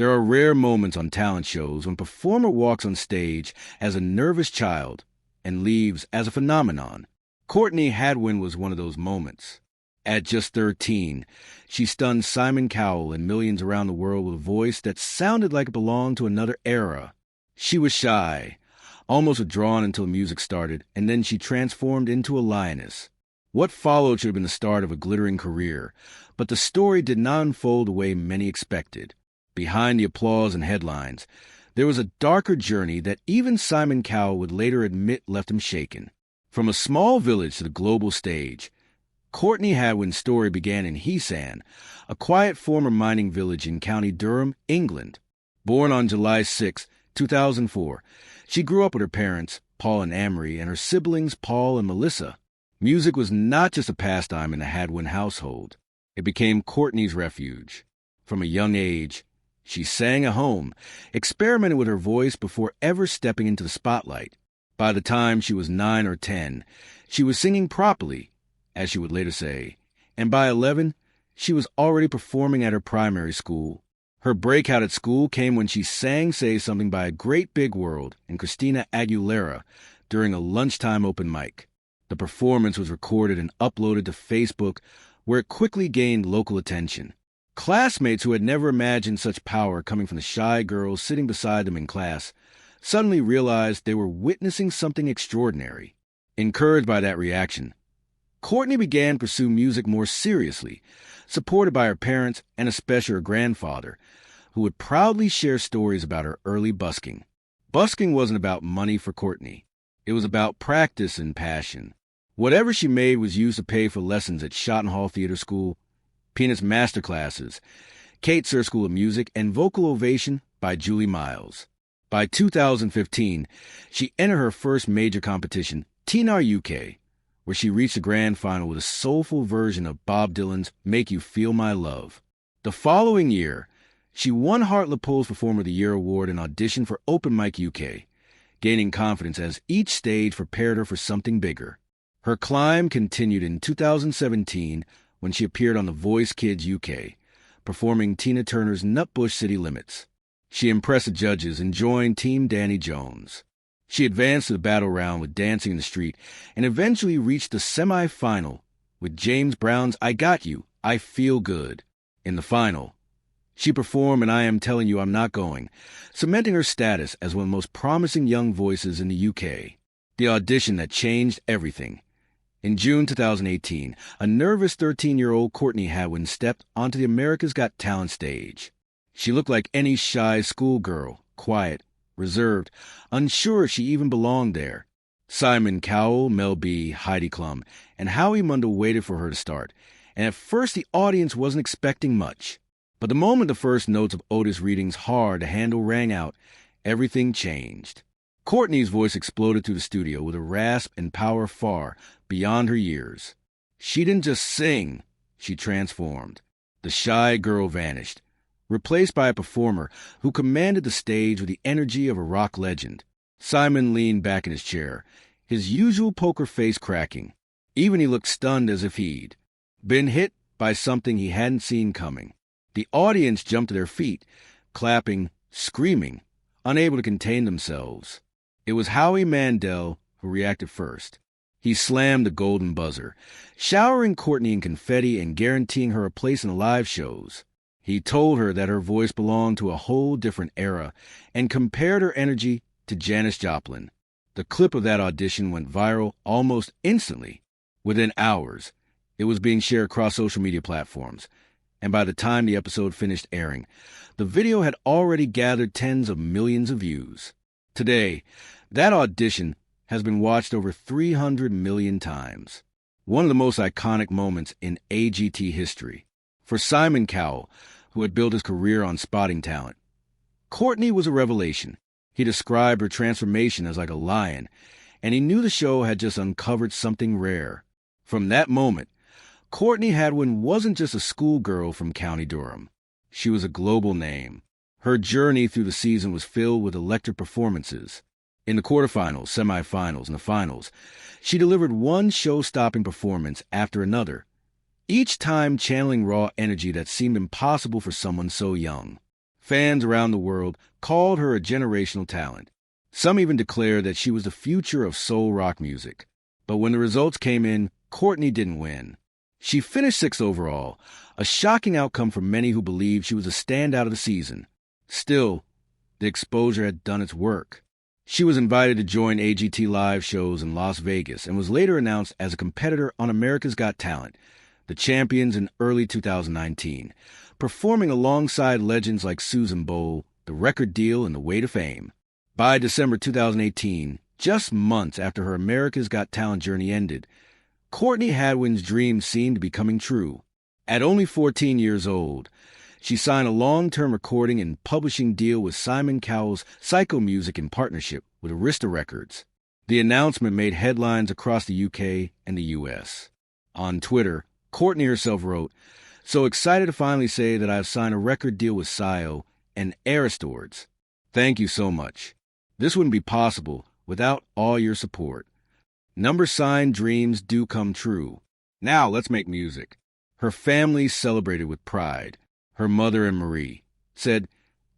There are rare moments on talent shows when a performer walks on stage as a nervous child and leaves as a phenomenon. Courtney Hadwin was one of those moments. At just 13, she stunned Simon Cowell and millions around the world with a voice that sounded like it belonged to another era. She was shy, almost withdrawn until the music started, and then she transformed into a lioness. What followed should have been the start of a glittering career, but the story did not unfold the way many expected. Behind the applause and headlines, there was a darker journey that even Simon Cowell would later admit left him shaken. From a small village to the global stage, Courtney Hadwin's story began in Heasan, a quiet former mining village in County Durham, England. Born on July 6, 2004, she grew up with her parents, Paul and Amory, and her siblings, Paul and Melissa. Music was not just a pastime in the Hadwin household. It became Courtney's refuge. From a young age, she sang at home, experimented with her voice before ever stepping into the spotlight. By the time she was 9 or 10, she was singing properly, as she would later say, and by 11, she was already performing at her primary school. Her breakout at school came when she sang Say Something by A Great Big World and Christina Aguilera during a lunchtime open mic. The performance was recorded and uploaded to Facebook, where it quickly gained local attention. Classmates who had never imagined such power coming from the shy girls sitting beside them in class suddenly realized they were witnessing something extraordinary. Encouraged by that reaction, Courtney began to pursue music more seriously, supported by her parents and especially her grandfather, who would proudly share stories about her early busking. Busking wasn't about money for Courtney. It was about practice and passion. Whatever she made was used to pay for lessons at Schottenhall Theater School, Peanuts Masterclasses, Kate Sir School of Music, and Vocal Ovation by Julie Miles. By 2015, she entered her first major competition, TNR UK, where she reached the grand final with a soulful version of Bob Dylan's Make You Feel My Love. The following year, she won Hart Lepole's Performer of the Year award and auditioned for Open Mic UK, gaining confidence as each stage prepared her for something bigger. Her climb continued in 2017 when she appeared on The Voice Kids UK, performing Tina Turner's Nutbush City Limits. She impressed the judges and joined Team Danny Jones. She advanced to the battle round with Dancing in the Street and eventually reached the semi-final with James Brown's I Got You, I Feel Good. In the final, she performed And I Am Telling You I'm Not Going, cementing her status as one of the most promising young voices in the UK. The audition that changed everything. In June 2018, a nervous 13-year-old Courtney Hadwin stepped onto the America's Got Talent stage. She looked like any shy schoolgirl, quiet, reserved, unsure she even belonged there. Simon Cowell, Mel B, Heidi Klum, and Howie Mundell waited for her to start, and at first the audience wasn't expecting much. But the moment the first notes of Otis Redding's Hard to Handle rang out, everything changed. Courtney's voice exploded through the studio with a rasp and power far beyond her years. She didn't just sing, she transformed. The shy girl vanished, replaced by a performer who commanded the stage with the energy of a rock legend. Simon leaned back in his chair, his usual poker face cracking. Even he looked stunned as if he'd been hit by something he hadn't seen coming. The audience jumped to their feet, clapping, screaming, unable to contain themselves. It was Howie Mandel who reacted first. He slammed the golden buzzer, showering Courtney in confetti and guaranteeing her a place in the live shows. He told her that her voice belonged to a whole different era and compared her energy to Janis Joplin. The clip of that audition went viral almost instantly. Within hours, it was being shared across social media platforms, and by the time the episode finished airing, the video had already gathered tens of millions of views. Today, that audition has been watched over 300 million times. One of the most iconic moments in AGT history. For Simon Cowell, who had built his career on spotting talent, Courtney was a revelation. He described her transformation as like a lion, and he knew the show had just uncovered something rare. From that moment, Courtney Hadwin wasn't just a schoolgirl from County Durham. She was a global name. Her journey through the season was filled with electric performances. In the quarterfinals, semifinals, and the finals, she delivered one show-stopping performance after another, each time channeling raw energy that seemed impossible for someone so young. Fans around the world called her a generational talent. Some even declared that she was the future of soul rock music. But when the results came in, Courtney didn't win. She finished 6th overall, a shocking outcome for many who believed she was a standout of the season. Still, the exposure had done its work. She was invited to join AGT live shows in Las Vegas and was later announced as a competitor on America's Got Talent, the champions in early 2019, performing alongside legends like Susan Boyle, The Record Deal, and The Way to Fame. By December 2018, just months after her America's Got Talent journey ended, Courtney Hadwin's dreams seemed to be coming true. At only 14 years old, she signed a long-term recording and publishing deal with Simon Cowell's Psycho Music in partnership with Arista Records. The announcement made headlines across the UK and the US. On Twitter, Courtney herself wrote, "So excited to finally say that I've signed a record deal with Sio and Arista. Thank you so much. This wouldn't be possible without all your support. Number sign dreams do come true. Now let's make music." Her family celebrated with pride. Her mother, Anne Marie, said,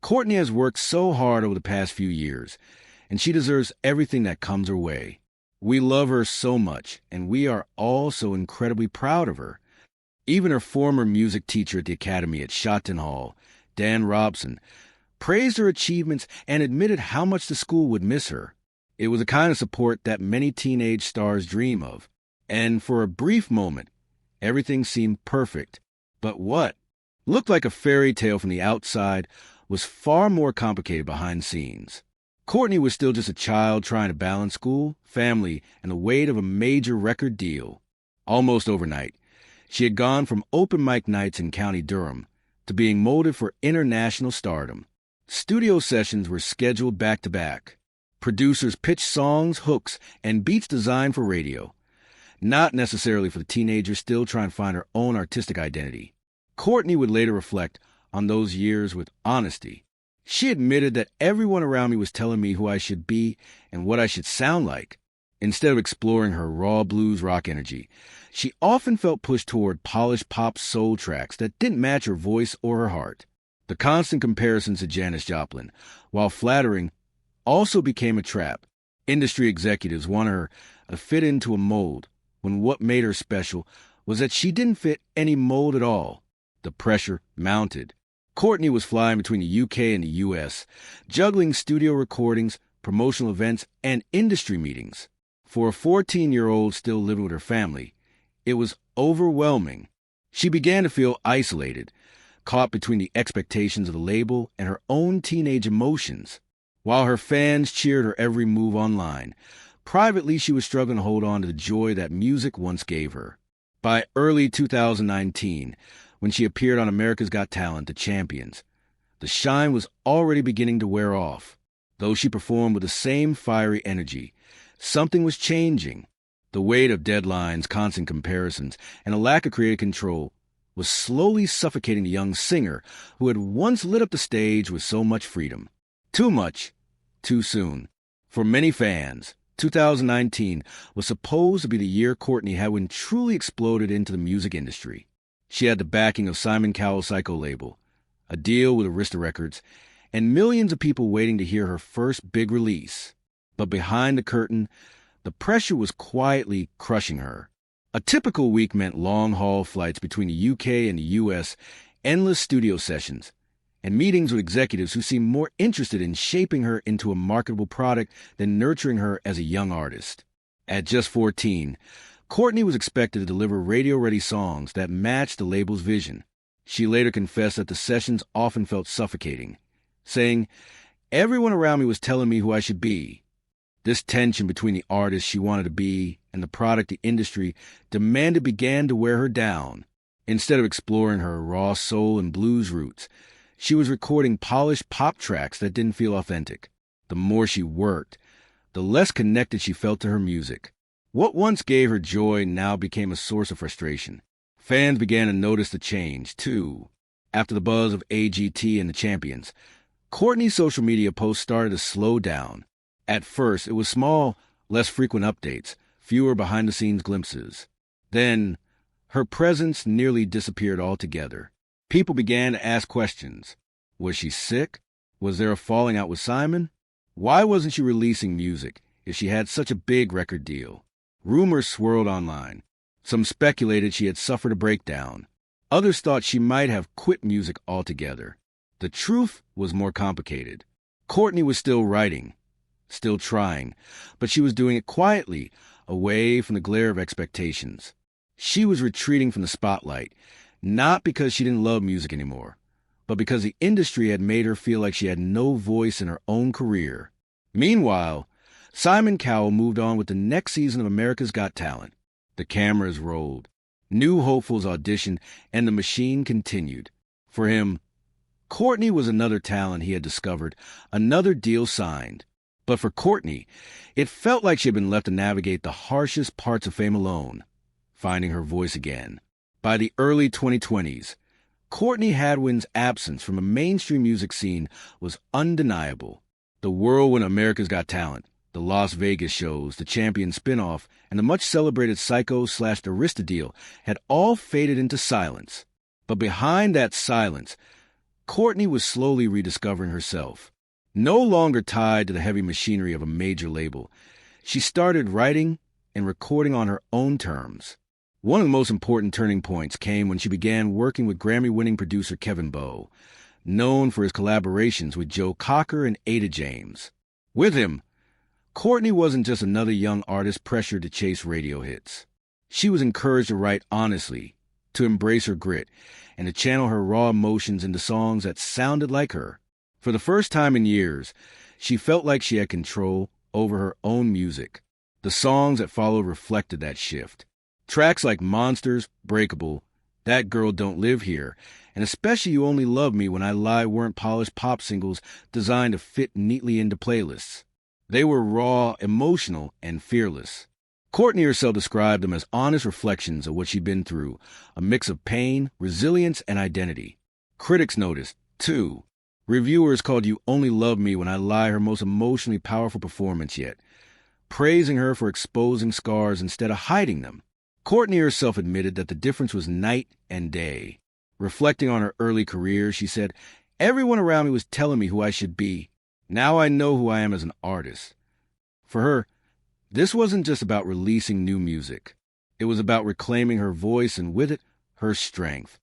"Courtney has worked so hard over the past few years, and she deserves everything that comes her way. We love her so much, and we are all so incredibly proud of her." Even her former music teacher at the Academy at Shotton Hall, Dan Robson, praised her achievements and admitted how much the school would miss her. It was a kind of support that many teenage stars dream of. And for a brief moment, everything seemed perfect. But what looked like a fairy tale from the outside was far more complicated behind the scenes. Courtney was still just a child trying to balance school, family, and the weight of a major record deal. Almost overnight, she had gone from open mic nights in County Durham to being molded for international stardom. Studio sessions were scheduled back-to-back. Producers pitched songs, hooks, and beats designed for radio. Not necessarily for the teenager still trying to find her own artistic identity. Courtney would later reflect on those years with honesty. She admitted that everyone around me was telling me who I should be and what I should sound like. Instead of exploring her raw blues rock energy, she often felt pushed toward polished pop soul tracks that didn't match her voice or her heart. The constant comparisons to Janis Joplin, while flattering, also became a trap. Industry executives wanted her to fit into a mold, when what made her special was that she didn't fit any mold at all. The pressure mounted. Courtney was flying between the UK and the US, juggling studio recordings, promotional events, and industry meetings. For a 14-year-old still living with her family, it was overwhelming. She began to feel isolated, caught between the expectations of the label and her own teenage emotions. While her fans cheered her every move online, privately she was struggling to hold on to the joy that music once gave her. By early 2019, when she appeared on America's Got Talent, The Champions, the shine was already beginning to wear off. Though she performed with the same fiery energy, something was changing. The weight of deadlines, constant comparisons, and a lack of creative control was slowly suffocating the young singer who had once lit up the stage with so much freedom. Too much, too soon. For many fans, 2019 was supposed to be the year Courtney Hadwin truly exploded into the music industry. She had the backing of Simon Cowell's Psycho label, a deal with Arista Records, and millions of people waiting to hear her first big release. But behind the curtain, the pressure was quietly crushing her. A typical week meant long-haul flights between the UK and the US, endless studio sessions, and meetings with executives who seemed more interested in shaping her into a marketable product than nurturing her as a young artist. At just 14, Courtney was expected to deliver radio-ready songs that matched the label's vision. She later confessed that the sessions often felt suffocating, saying, "Everyone around me was telling me who I should be." This tension between the artist she wanted to be and the product the industry demanded began to wear her down. Instead of exploring her raw soul and blues roots, she was recording polished pop tracks that didn't feel authentic. The more she worked, the less connected she felt to her music. What once gave her joy now became a source of frustration. Fans began to notice the change, too. After the buzz of AGT and the Champions, Courtney's social media posts started to slow down. At first, it was small, less frequent updates, fewer behind-the-scenes glimpses. Then, her presence nearly disappeared altogether. People began to ask questions. Was she sick? Was there a falling out with Simon? Why wasn't she releasing music if she had such a big record deal? Rumors swirled online. Some speculated she had suffered a breakdown. Others thought she might have quit music altogether. The truth was more complicated. Courtney was still writing, still trying, but she was doing it quietly, away from the glare of expectations. She was retreating from the spotlight, not because she didn't love music anymore, but because the industry had made her feel like she had no voice in her own career. Meanwhile, Simon Cowell moved on with the next season of America's Got Talent. The cameras rolled. New hopefuls auditioned, and the machine continued. For him, Courtney was another talent he had discovered, another deal signed. But for Courtney, it felt like she had been left to navigate the harshest parts of fame alone, finding her voice again. By the early 2020s, Courtney Hadwin's absence from a mainstream music scene was undeniable. The whirlwind of America's Got Talent, the Las Vegas shows, the Champion spinoff, and the much-celebrated Psycho/Arista deal had all faded into silence. But behind that silence, Courtney was slowly rediscovering herself. No longer tied to the heavy machinery of a major label, she started writing and recording on her own terms. One of the most important turning points came when she began working with Grammy-winning producer Kevin Bowe, known for his collaborations with Joe Cocker and Ada James. With him, Courtney wasn't just another young artist pressured to chase radio hits. She was encouraged to write honestly, to embrace her grit, and to channel her raw emotions into songs that sounded like her. For the first time in years, she felt like she had control over her own music. The songs that followed reflected that shift. Tracks like Monsters, Breakable, That Girl Don't Live Here, and especially You Only Love Me When I Lie weren't polished pop singles designed to fit neatly into playlists. They were raw, emotional, and fearless. Courtney herself described them as honest reflections of what she'd been through, a mix of pain, resilience, and identity. Critics noticed, too. Reviewers called You Only Love Me When I Lie her most emotionally powerful performance yet, praising her for exposing scars instead of hiding them. Courtney herself admitted that the difference was night and day. Reflecting on her early career, she said, "Everyone around me was telling me who I should be. Now I know who I am as an artist." For her, this wasn't just about releasing new music. It was about reclaiming her voice and with it, her strength.